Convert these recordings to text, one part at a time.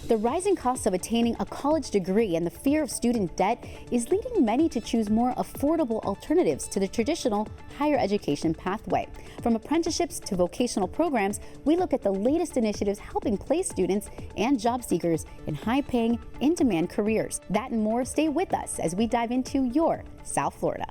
The rising cost of attaining a college degree and the fear of student debt is leading many to choose more affordable alternatives to the traditional higher education pathway. From apprenticeships to vocational programs, we look at the latest initiatives helping place students and job seekers in high-paying, in-demand careers. That and more, stay with us as we dive into your South Florida.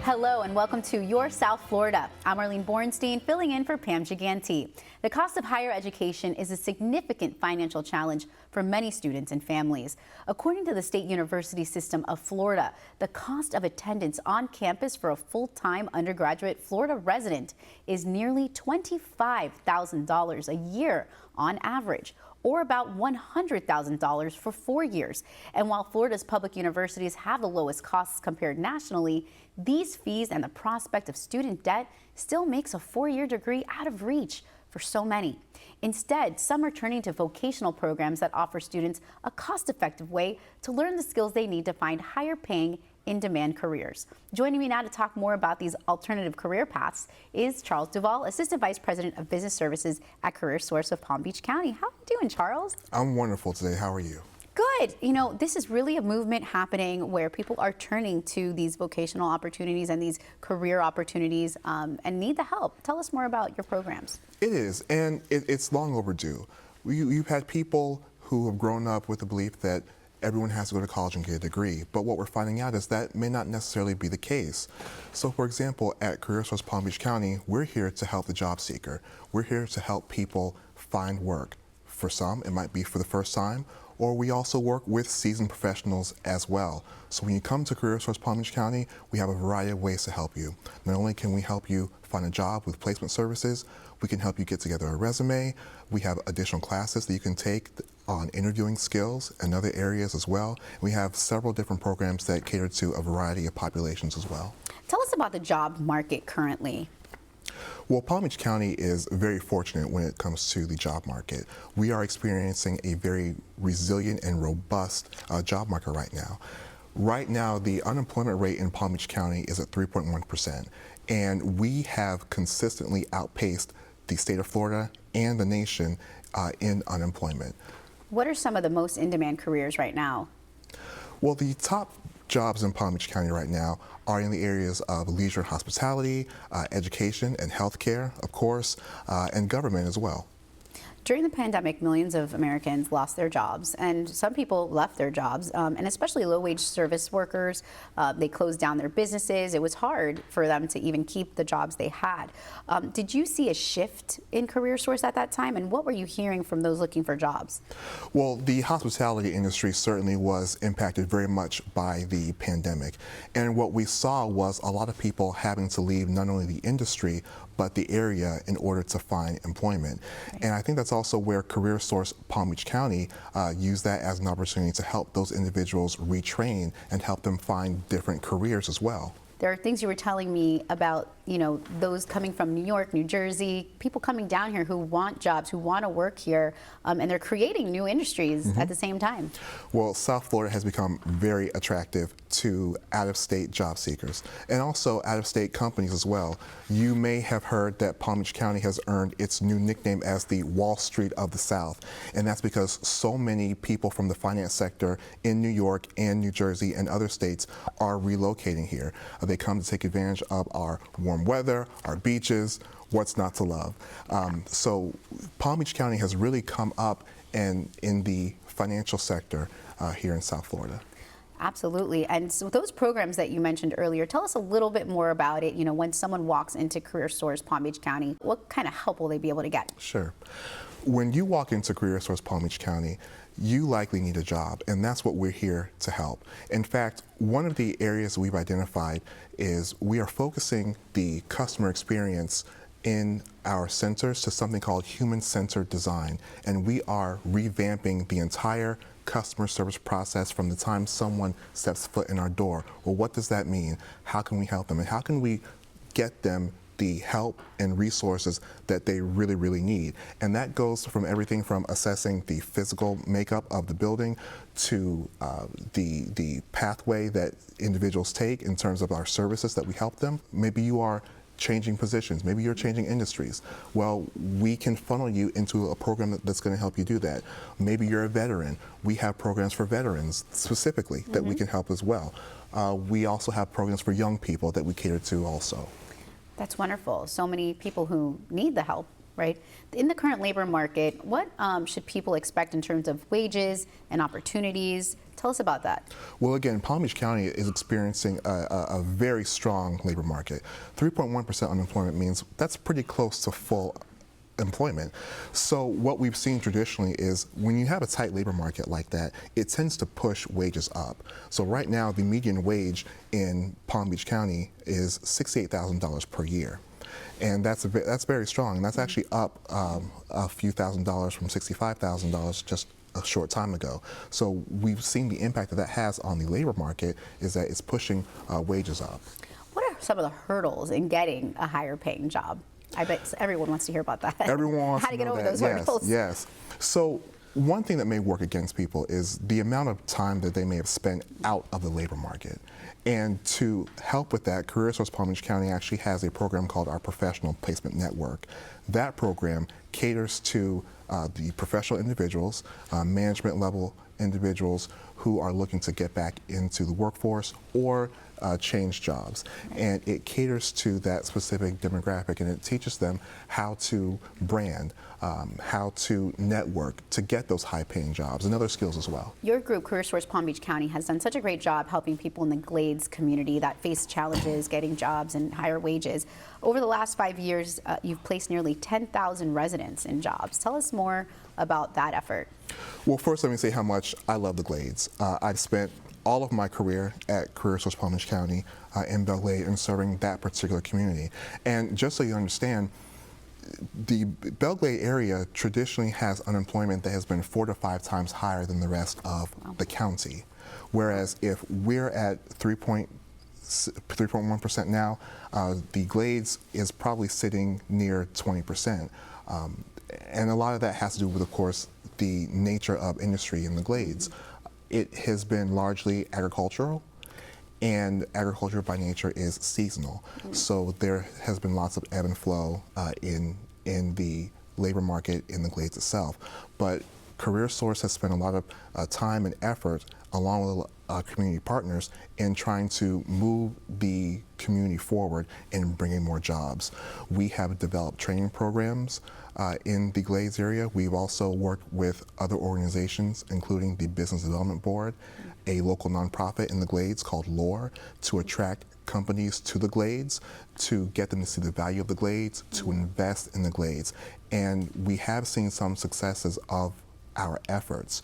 Hello and welcome to Your South Florida. I'm Arlene Bornstein, filling in for Pam Gigante. The cost of higher education is a significant financial challenge for many students and families. According to the State University System of Florida, the cost of attendance on campus for a full-time undergraduate Florida resident is nearly $25,000 a year on average, or about $100,000 for 4 years. And while Florida's public universities have the lowest costs compared nationally, these fees and the prospect of student debt still makes a 4-year degree out of reach for so many. Instead, some are turning to vocational programs that offer students a cost-effective way to learn the skills they need to find higher-paying, in-demand careers. Joining me now to talk more about these alternative career paths is Charles Duvall, Assistant Vice President of Business Services at CareerSource of Palm Beach County. How are you doing, Charles? I'm wonderful today. How are you? Good. You know, this is really a movement happening where people are turning to these vocational opportunities and these career opportunities and need the help. Tell us more about your programs. It is, and it's long overdue. You've had people who have grown up with the belief that everyone has to go to college and get a degree, but what we're finding out is that may not necessarily be the case. So for example, at CareerSource Palm Beach County, we're here to help the job seeker. We're here to help people find work. For some, it might be for the first time, or we also work with seasoned professionals as well. So when you come to CareerSource Palm Beach County, we have a variety of ways to help you. Not only can we help you find a job with placement services, we can help you get together a resume. We have additional classes that you can take on interviewing skills and other areas as well. We have several different programs that cater to a variety of populations as well. Tell us about the job market currently. Well, Palm Beach County is very fortunate when it comes to the job market. We are experiencing a very resilient and robust job market right now. Right now, the unemployment rate in Palm Beach County is at 3.1%, and we have consistently outpaced the state of Florida and the nation in unemployment. What are some of the most in-demand careers right now? Well, the top jobs in Palm Beach County right now are in the areas of leisure and hospitality, education and healthcare, of course, and government as well. During the pandemic, millions of Americans lost their jobs, and some people left their jobs, and especially low-wage service workers. They closed down their businesses. It was hard for them to even keep the jobs they had. Did you see a shift in CareerSource at that time, and what were you hearing from those looking for jobs? Well, the hospitality industry certainly was impacted very much by the pandemic, and what we saw was a lot of people having to leave not only the industry, but the area in order to find employment. Right. And I think that's also where CareerSource Palm Beach County used that as an opportunity to help those individuals retrain and help them find different careers as well. There are things you were telling me about, you know, those coming from New York, New Jersey, people coming down here who want jobs, who want to work here, and they're creating new industries at the same time. Well, South Florida has become very attractive to out-of-state job seekers and also out-of-state companies as well. You may have heard that Palm Beach County has earned its new nickname as the Wall Street of the South, and that's because so many people from the finance sector in New York and New Jersey and other states are relocating here. They come to take advantage of our warm weather, our beaches, what's not to love. So Palm Beach County has really come up in the financial sector here in South Florida. Absolutely. And so those programs that you mentioned earlier, tell us a little bit more about it. You know, when someone walks into CareerSource Palm Beach County, what kind of help will they be able to get? Sure. When you walk into CareerSource Palm Beach County, you likely need a job, and that's what we're here to help. In fact, one of the areas we've identified is we are focusing the customer experience in our centers to something called human-centered design, and we are revamping the entire customer service process from the time someone steps foot in our door. Well, what does that mean? How can we help them, and how can we get them the help and resources that they really, really need. And that goes from everything from assessing the physical makeup of the building to the pathway that individuals take in terms of our services that we help them. Maybe you are changing positions, maybe you're changing industries. Well, we can funnel you into a program that's going to help you do that. Maybe you're a veteran. We have programs for veterans specifically that we can help as well. We also have programs for young people that we cater to also. That's wonderful. So many people who need the help, right? In the current labor market, what should people expect in terms of wages and opportunities? Tell us about that. Well, again, Palm Beach County is experiencing a very strong labor market. 3.1% unemployment means that's pretty close to full employment. So what we've seen traditionally is when you have a tight labor market like that, it tends to push wages up. So right now, the median wage in Palm Beach County is $68,000 per year. And that's very strong. And that's actually up a few $1,000s from $65,000 just a short time ago. So we've seen the impact that has on the labor market is that it's pushing wages up. What are some of the hurdles in getting a higher paying job? I bet everyone wants to hear about that. Everyone wants how to get over those hurdles. Yes. So one thing that may work against people is the amount of time that they may have spent out of the labor market. And to help with that, Career Source Palm Beach County actually has a program called our Professional Placement Network. That program caters to the professional individuals, management level individuals who are looking to get back into the workforce or change jobs. And it caters to that specific demographic, and it teaches them how to brand, how to network to get those high-paying jobs and other skills as well. Your group, Career Source Palm Beach County, has done such a great job helping people in the Glades community that face challenges getting jobs and higher wages. Over the last 5 years, you've placed nearly 10,000 residents in jobs. Tell us more about that effort. Well, first let me say how much I love the Glades. I've spent all of my career at Career Source Palm Beach County in Belle Glade and serving that particular community. And just so you understand, the Belle Glade area traditionally has unemployment that has been 4 to 5 times higher than the rest of the county. Whereas if we're at 3.1% now, the Glades is probably sitting near 20%. And a lot of that has to do with, of course, the nature of industry in the Glades. It has been largely agricultural, and agriculture by nature is seasonal. So there has been lots of ebb and flow in the labor market in the Glades itself. But Career Source has spent a lot of time and effort along with community partners in trying to move the community forward and bringing more jobs. We have developed training programs in the Glades area. We've also worked with other organizations, including the Business Development Board, a local nonprofit in the Glades called LORE, to attract companies to the Glades, to get them to see the value of the Glades, to invest in the Glades. And we have seen some successes of our efforts.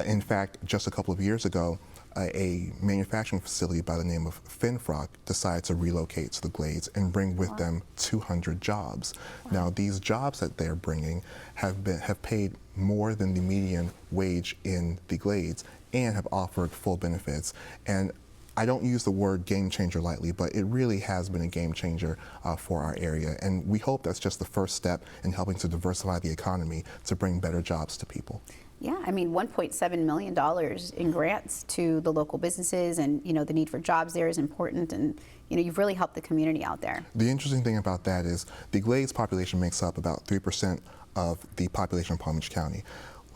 In fact, just a couple of years ago, a manufacturing facility by the name of Finfrock decided to relocate to the Glades and bring with them 200 jobs. Now, these jobs that they're bringing have paid more than the median wage in the Glades and have offered full benefits. And I don't use the word game changer lightly, but it really has been a game changer for our area. And we hope that's just the first step in helping to diversify the economy to bring better jobs to people. Yeah, I mean, $1.7 million in grants to the local businesses, and the need for jobs there is important, and you've really helped the community out there. The interesting thing about that is the Glades population makes up about 3% of the population of Palm Beach County.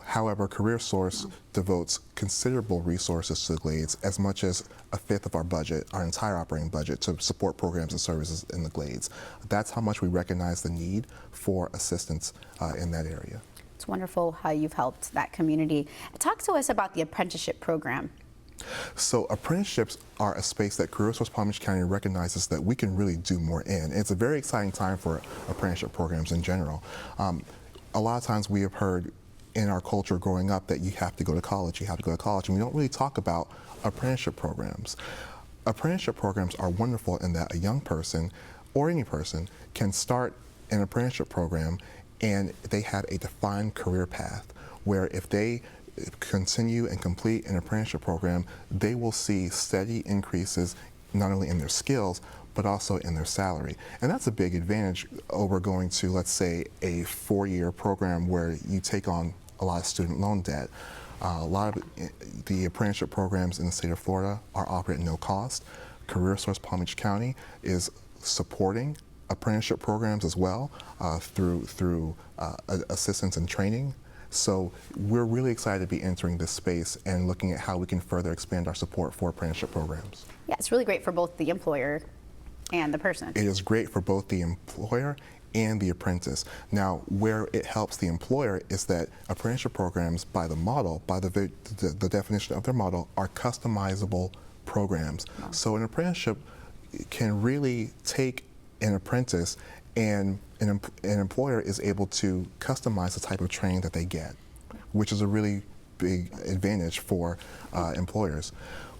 However, Career Source devotes considerable resources to the Glades, as much as a fifth of our budget, our entire operating budget, to support programs and services in the Glades. That's how much we recognize the need for assistance in that area. It's wonderful how you've helped that community. Talk to us about the apprenticeship program. So apprenticeships are a space that Career Source Palm Beach County recognizes that we can really do more in. And it's a very exciting time for apprenticeship programs in general. A lot of times we have heard in our culture growing up that you have to go to college, and we don't really talk about apprenticeship programs. Apprenticeship programs are wonderful in that a young person or any person can start an apprenticeship program and they have a defined career path where if they continue and complete an apprenticeship program, they will see steady increases not only in their skills, but also in their salary. And that's a big advantage over going to, let's say, a 4-year program where you take on a lot of student loan debt. A lot of the apprenticeship programs in the state of Florida are offered at no cost. CareerSource Palm Beach County is supporting apprenticeship programs as well through assistance and training. So we're really excited to be entering this space and looking at how we can further expand our support for apprenticeship programs. Yeah, it's really great for both the employer and the person. It is great for both the employer and the apprentice. Now, where it helps the employer is that apprenticeship programs, by the model, by the definition of their model, are customizable programs. Wow. So an apprenticeship can really take an apprentice, and an employer is able to customize the type of training that they get, which is a really big advantage for employers.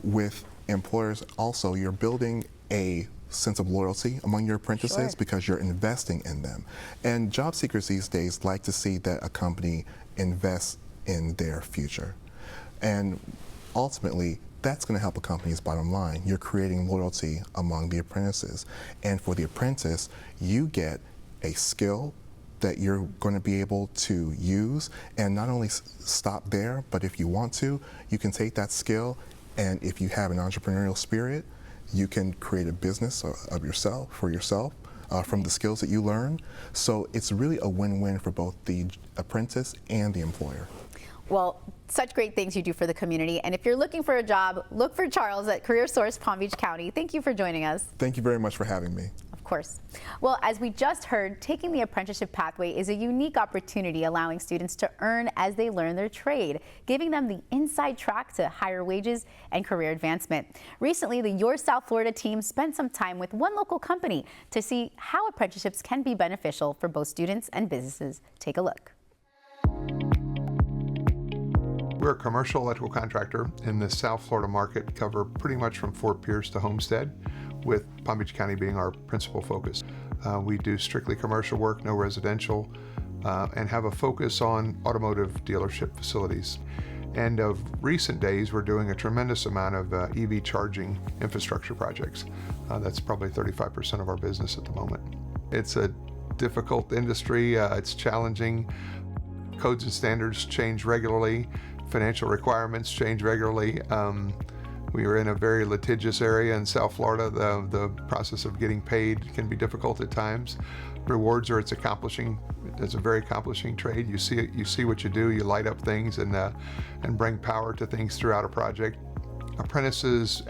With employers also, you're building a sense of loyalty among your apprentices because you're investing in them. And job seekers these days like to see that a company invests in their future. And ultimately, that's going to help a company's bottom line. You're creating loyalty among the apprentices. And for the apprentice, you get a skill that you're going to be able to use, and not only stop there, but if you want to, you can take that skill, and if you have an entrepreneurial spirit, you can create a business of yourself, for yourself, from the skills that you learn. So it's really a win-win for both the apprentice and the employer. Well, such great things you do for the community. And if you're looking for a job, look for Charles at CareerSource Palm Beach County. Thank you for joining us. Thank you very much for having me. Of course. Well, as we just heard, taking the apprenticeship pathway is a unique opportunity, allowing students to earn as they learn their trade, giving them the inside track to higher wages and career advancement. Recently, the Your South Florida team spent some time with one local company to see how apprenticeships can be beneficial for both students and businesses. Take a look. We're a commercial electrical contractor in the South Florida market, cover pretty much from Fort Pierce to Homestead, with Palm Beach County being our principal focus. We do strictly commercial work, no residential, and have a focus on automotive dealership facilities. And of recent days, we're doing a tremendous amount of EV charging infrastructure projects. That's probably 35% of our business at the moment. It's a difficult industry, it's challenging. Codes and standards change regularly. Financial requirements change regularly. We are in a very litigious area in South Florida. The process of getting paid can be difficult at times. Rewards are it's a very accomplishing trade. You see what you do, you light up things and bring power to things throughout a project. Apprentices,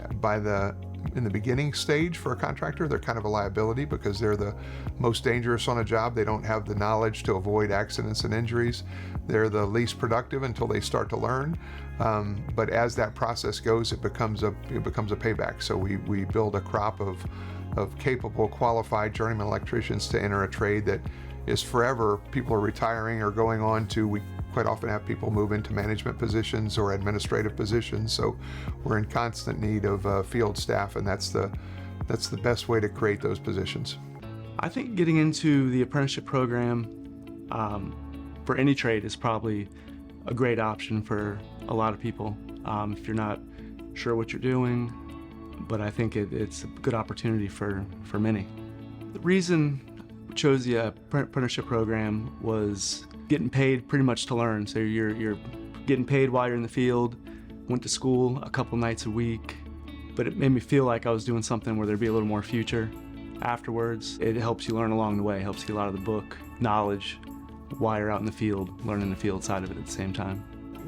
in the beginning stage for a contractor, they're kind of a liability because they're the most dangerous on a job. They don't have the knowledge to avoid accidents and injuries. They're the least productive until they start to learn. But as that process goes, it becomes a payback. So we build a crop of capable, qualified journeyman electricians to enter a trade that is forever. People are retiring or going on to, we quite often have people move into management positions or administrative positions. So we're in constant need of field staff, and that's the best way to create those positions. I think getting into the apprenticeship program for any trade is probably a great option for a lot of people if you're not sure what you're doing, but I think it's a good opportunity for many. The reason we chose the apprenticeship program was getting paid pretty much to learn. So you're getting paid while you're in the field. Went to school a couple nights a week, but it made me feel like I was doing something where there'd be a little more future afterwards. It helps you learn along the way, helps you get a lot of the book knowledge while you're out in the field, learning the field side of it at the same time.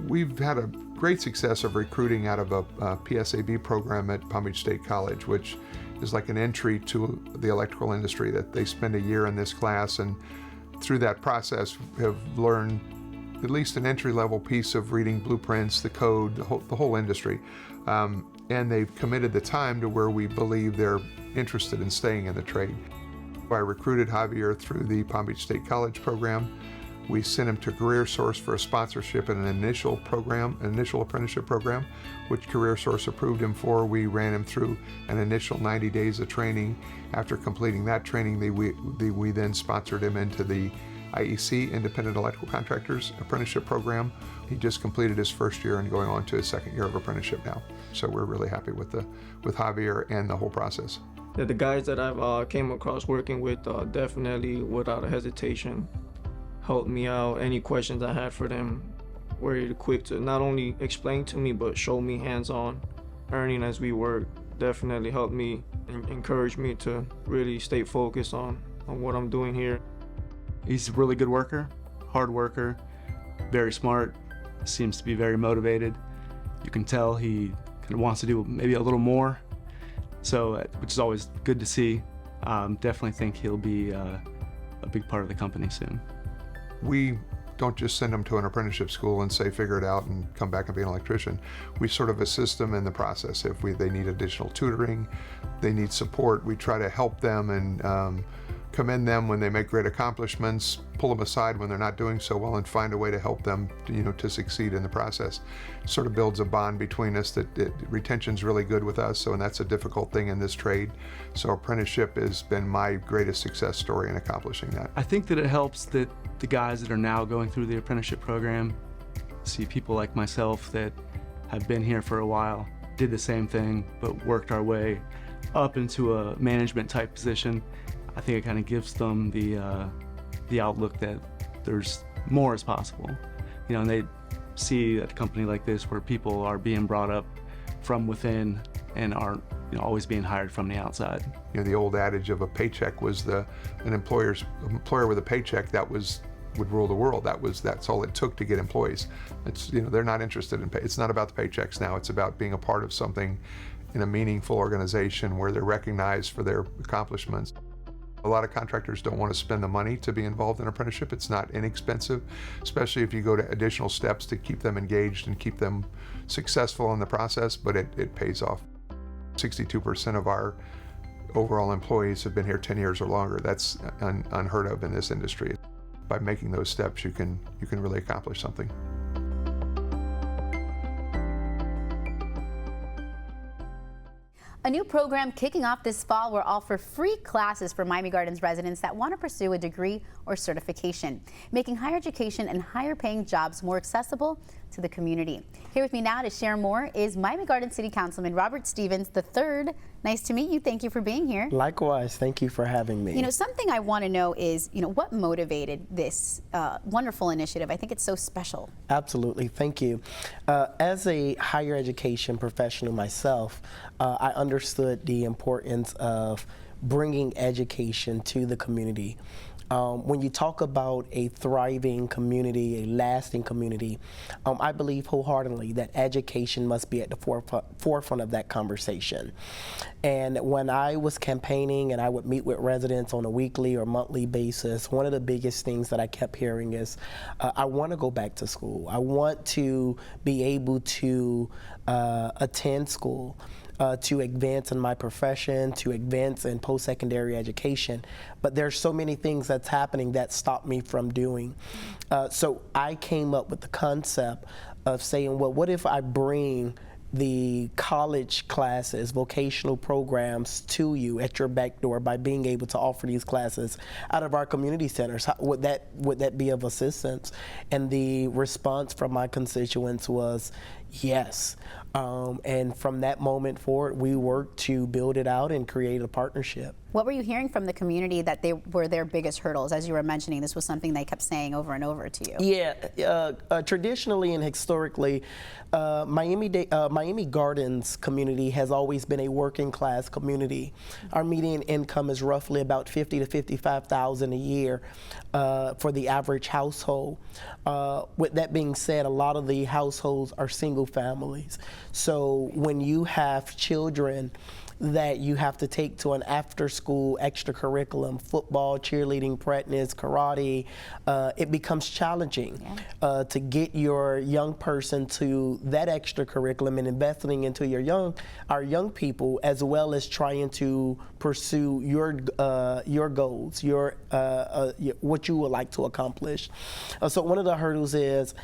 We've had a great success of recruiting out of a PSAB program at Palm Beach State College, which is like an entry to the electrical industry, that they spend a year in this class, and through that process have learned at least an entry-level piece of reading blueprints, the code, the whole industry. And they've committed the time to where we believe they're interested in staying in the trade. I recruited Javier through the Palm Beach State College program. We sent him to CareerSource for a sponsorship and an initial apprenticeship program, which CareerSource approved him for. We ran him through an initial 90 days of training. After completing that training, we then sponsored him into the IEC, Independent Electrical Contractors Apprenticeship Program. He just completed his first year and going on to his second year of apprenticeship now. So we're really happy with Javier and the whole process. that the guys that I've came across working with definitely, without a hesitation, helped me out. Any questions I had for them were really quick to not only explain to me, but show me hands-on earning as we work. Definitely helped me and encouraged me to really stay focused on what I'm doing here. He's a really good worker, hard worker, very smart, seems to be very motivated. You can tell he kind of wants to do maybe a little more, so which is always good to see. Definitely think he'll be a big part of the company soon. We don't just send them to an apprenticeship school and say figure it out and come back and be an electrician. We sort of assist them in the process. If they need additional tutoring, they need support, we try to help them and commend them when they make great accomplishments, pull them aside when they're not doing so well, and find a way to help them to succeed in the process. It sort of builds a bond between us that retention's really good with us, and that's a difficult thing in this trade. So apprenticeship has been my greatest success story in accomplishing that. I think that it helps that the guys that are now going through the apprenticeship program see people like myself that have been here for a while, did the same thing, but worked our way up into a management type position. I think it kind of gives them the outlook that there's more is possible. And they see at a company like this where people are being brought up from within and aren't always being hired from the outside. The old adage of a paycheck was an employer with a paycheck would rule the world. That's all it took to get employees. They're not interested in pay. It's not about the paychecks now. It's about being a part of something in a meaningful organization where they're recognized for their accomplishments. A lot of contractors don't want to spend the money to be involved in apprenticeship. It's not inexpensive, especially if you go to additional steps to keep them engaged and keep them successful in the process, but it pays off. 62% of our overall employees have been here 10 years or longer. That's unheard of in this industry. By making those steps, you can really accomplish something. A new program kicking off this fall will offer free classes for Miami Gardens residents that want to pursue a degree or certification, making higher education and higher paying jobs more accessible to the community. Here with me now to share more is Miami Gardens City Councilman Robert Stevens III. Nice to meet you. Thank you for being here. Likewise. Thank you for having me. Something I want to know is, what motivated this wonderful initiative? I think it's so special. Absolutely. Thank you. As a higher education professional myself, I understood the importance of bringing education to the community. When you talk about a thriving community, a lasting community, I believe wholeheartedly that education must be at the forefront of that conversation. And when I was campaigning and I would meet with residents on a weekly or monthly basis, one of the biggest things that I kept hearing is, I want to go back to school. I want to be able to attend school. To advance in my profession, to advance in post-secondary education. But there's so many things that's happening that stop me from doing. So I came up with the concept of saying, well, what if I bring the college classes, vocational programs to you at your back door by being able to offer these classes out of our community centers? Would that be of assistance? And the response from my constituents was yes. And from that moment forward, we worked to build it out and create a partnership. What were you hearing from the community that they were their biggest hurdles? As you were mentioning, this was something they kept saying over and over to you. Yeah, traditionally and historically, Miami Gardens community has always been a working class community. Our median income is roughly about $50,000 to $55,000 a year for the average household. With that being said, a lot of the households are single families. So when you have children that you have to take to an after-school extracurriculum, football, cheerleading, practice, karate, it becomes challenging to get your young person to that extracurriculum and investing into our young people, as well as trying to pursue your goals, what you would like to accomplish. So one of the hurdles is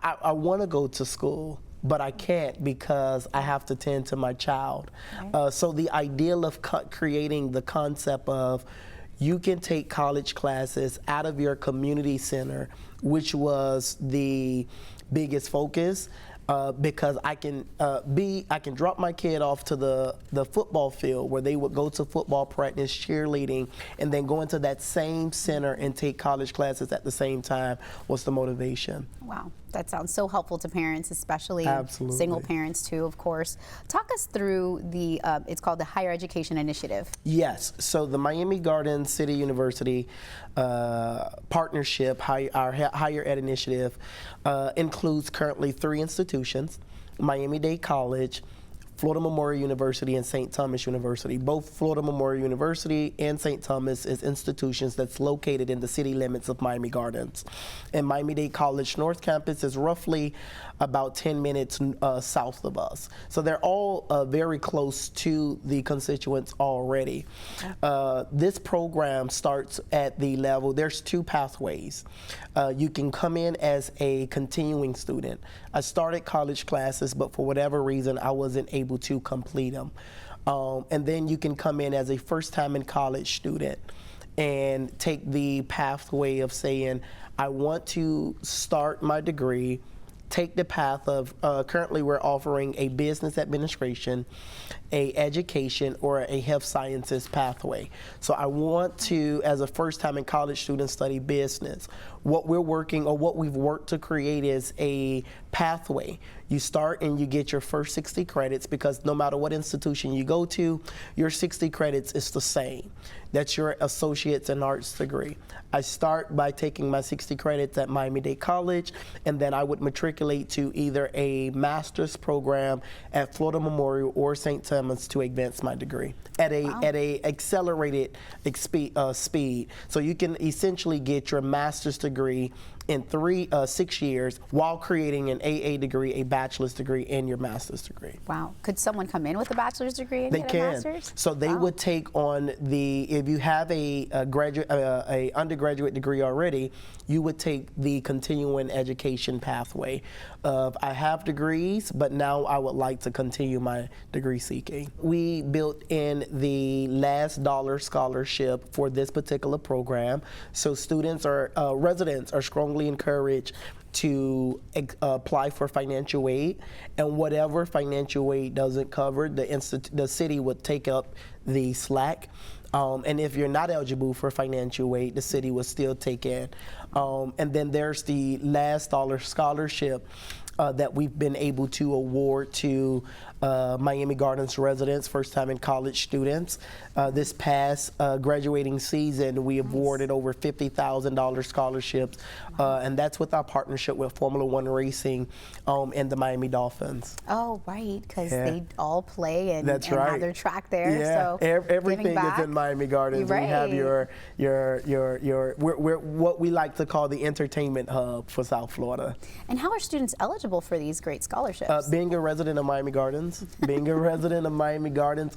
I want to go to school, but I can't because I have to tend to my child. Right. So the ideal of creating the concept of you can take college classes out of your community center, which was the biggest focus, because I can drop my kid off to the football field where they would go to football practice, cheerleading, and then go into that same center and take college classes at the same time was the motivation. Wow, that sounds so helpful to parents, especially Absolutely. single parents too, of course. Talk us through the, it's called the Higher Education Initiative. Yes, so the Miami Gardens City University partnership, our higher ed initiative, includes currently 3 institutions: Miami-Dade College, Florida Memorial University, and St. Thomas University. Both Florida Memorial University and St. Thomas is institutions that's located in the city limits of Miami Gardens. And Miami-Dade College North Campus is roughly about 10 minutes south of us. So they're all very close to the constituents already. This program starts at the level, there's 2 pathways. You can come in as a continuing student. I started college classes, but for whatever reason, I wasn't able to complete them. And then you can come in as a first-time in college student and take the pathway of saying, I want to start my degree, take the path of, currently we're offering a business administration, a education, or a health sciences pathway. So I want to, as a first time in college student, study business. What we're working, or what we've worked to create, is a pathway. You start and you get your first 60 credits, because no matter what institution you go to, your 60 credits is the same. That's your associate's in arts degree. I start by taking my 60 credits at Miami-Dade College, and then I would matriculate to either a master's program at Florida Memorial or St. Thomas to advance my degree at a accelerated speed. So you can essentially get your master's degree in 6 years while creating an AA degree, a bachelor's degree, and your master's degree. Wow. Could someone come in with a bachelor's degree and get a master's? So they would take on if you have a undergraduate degree already, you would take the continuing education pathway of, I have degrees, but now I would like to continue my degree seeking. We built in the last dollar scholarship for this particular program. So students residents are strongly encouraged to apply for financial aid, and whatever financial aid doesn't cover, the city would take up the slack. And if you're not eligible for financial aid, the city will still take it. And then there's the last dollar scholarship that we've been able to award to Miami Gardens residents, first time in college students. This past graduating season, we awarded over $50,000 scholarships, and that's with our partnership with Formula One Racing and the Miami Dolphins. Oh, right, because they all play and That's have right. their track there. Yeah, So everything is in Miami Gardens. Right. We have we're what we like to call the entertainment hub for South Florida. And how are students eligible for these great scholarships? Being a resident of Miami Gardens,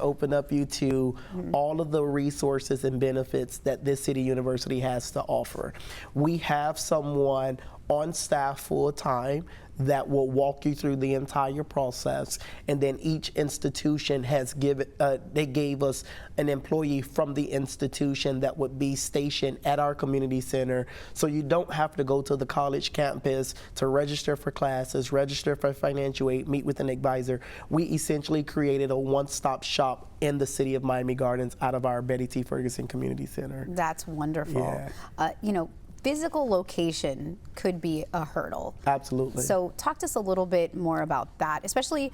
open up you to all of the resources and benefits that this city university has to offer. We have someone on staff full time that will walk you through the entire process, and then each institution has they gave us an employee from the institution that would be stationed at our community center, so you don't have to go to the college campus to register for classes, register for financial aid, meet with an advisor. We essentially created a one-stop shop in the city of Miami Gardens out of our Betty T. Ferguson Community Center. That's wonderful. Yeah. Physical location could be a hurdle. Absolutely. So talk to us a little bit more about that, especially,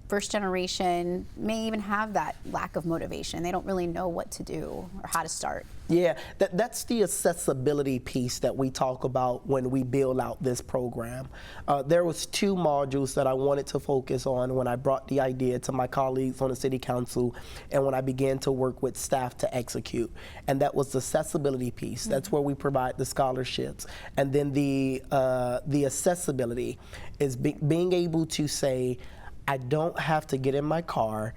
first generation may even have that lack of motivation. They don't really know what to do or how to start. Yeah, that's the accessibility piece that we talk about when we build out this program. There was 2 modules that I wanted to focus on when I brought the idea to my colleagues on the city council and when I began to work with staff to execute. And that was the accessibility piece. That's where we provide the scholarships. And then the accessibility is being able to say, I don't have to get in my car,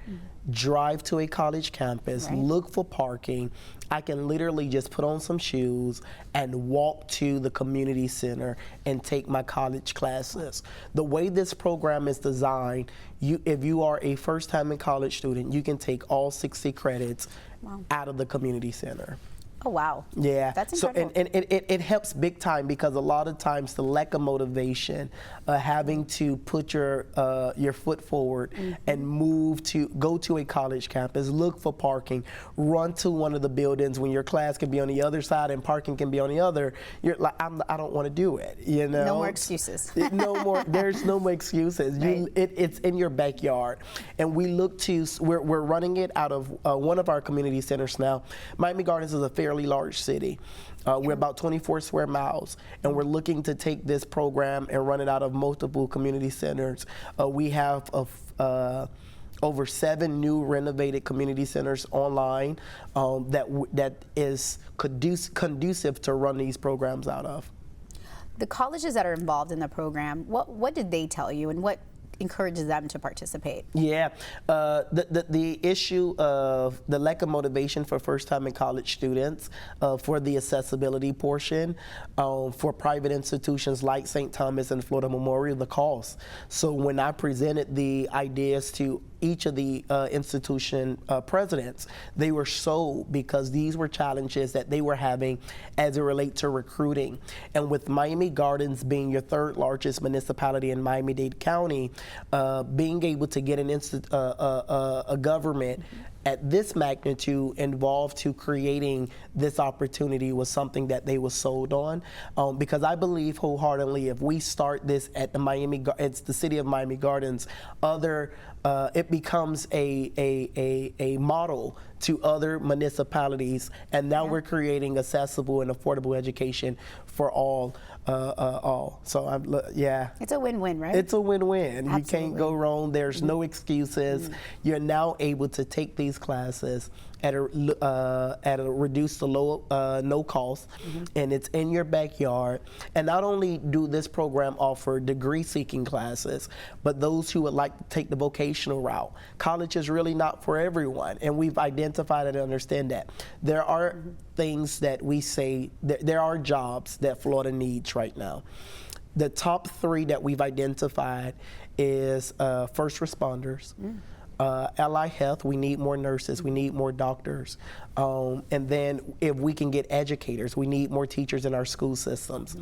drive to a college campus, look for parking. I can literally just put on some shoes and walk to the community center and take my college classes. The way this program is designed, if you are a first-time in college student, you can take all 60 credits out of the community center. Oh, wow. Yeah. That's so incredible. and it helps big time, because a lot of times the lack of motivation, having to put your foot forward and go to a college campus, look for parking, run to one of the buildings when your class can be on the other side and parking can be on the other. You're like, I don't want to do it. You know. No more excuses. No more. There's no more excuses. Right. It's in your backyard, and we're running it out of one of our community centers now. Miami Gardens is a fairly large city. We're about 24 square miles, and we're looking to take this program and run it out of multiple community centers. We have over 7 new renovated community centers online that is conducive to run these programs out of. The colleges that are involved in the program, what did they tell you, and what encourages them to participate? Yeah, the issue of the lack of motivation for first-time in college students, for the accessibility portion, for private institutions like St. Thomas and Florida Memorial, the cost. So when I presented the ideas to each of the institution presidents, they were sold, because these were challenges that they were having as it relates to recruiting. And with Miami Gardens being your 3rd largest municipality in Miami-Dade County, being able to get a government at this magnitude involved to creating this opportunity was something that they were sold on, because I believe wholeheartedly, if we start this at it's the city of Miami Gardens, it becomes a model to other municipalities, and now we're creating accessible and affordable education for all. So yeah. It's a win-win, right? It's a win-win. Absolutely. You can't go wrong. There's no excuses. You're now able to take these classes at a reduced to low, no cost, and it's in your backyard. And not only do this program offer degree-seeking classes, but those who would like to take the vocational route. College is really not for everyone, and we've identified and understand that. There are things that we say, there are jobs that Florida needs right now. The top 3 that we've identified is first responders, allied health. We need more nurses, we need more doctors, and then if we can get educators, we need more teachers in our school systems.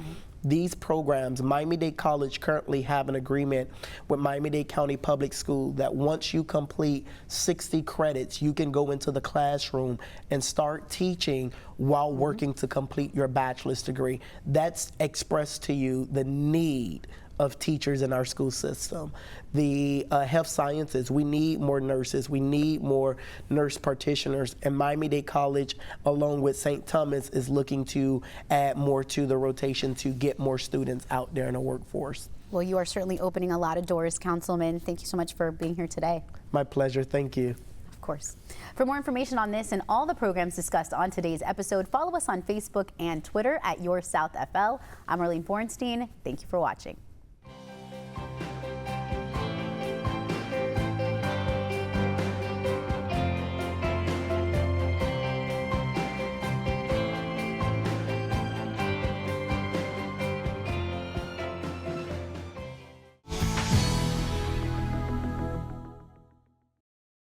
These programs, Miami-Dade College currently have an agreement with Miami-Dade County Public School that once you complete 60 credits, you can go into the classroom and start teaching while working to complete your bachelor's degree. That's expressed to you the need of teachers in our school system. The health sciences, we need more nurses, we need more nurse practitioners, and Miami-Dade College, along with St. Thomas, is looking to add more to the rotation to get more students out there in the workforce. Well, you are certainly opening a lot of doors, Councilman. Thank you so much for being here today. My pleasure, thank you. Of course. For more information on this and all the programs discussed on today's episode, follow us on Facebook and Twitter at YourSouthFL. I'm Arlene Bornstein. Thank you for watching.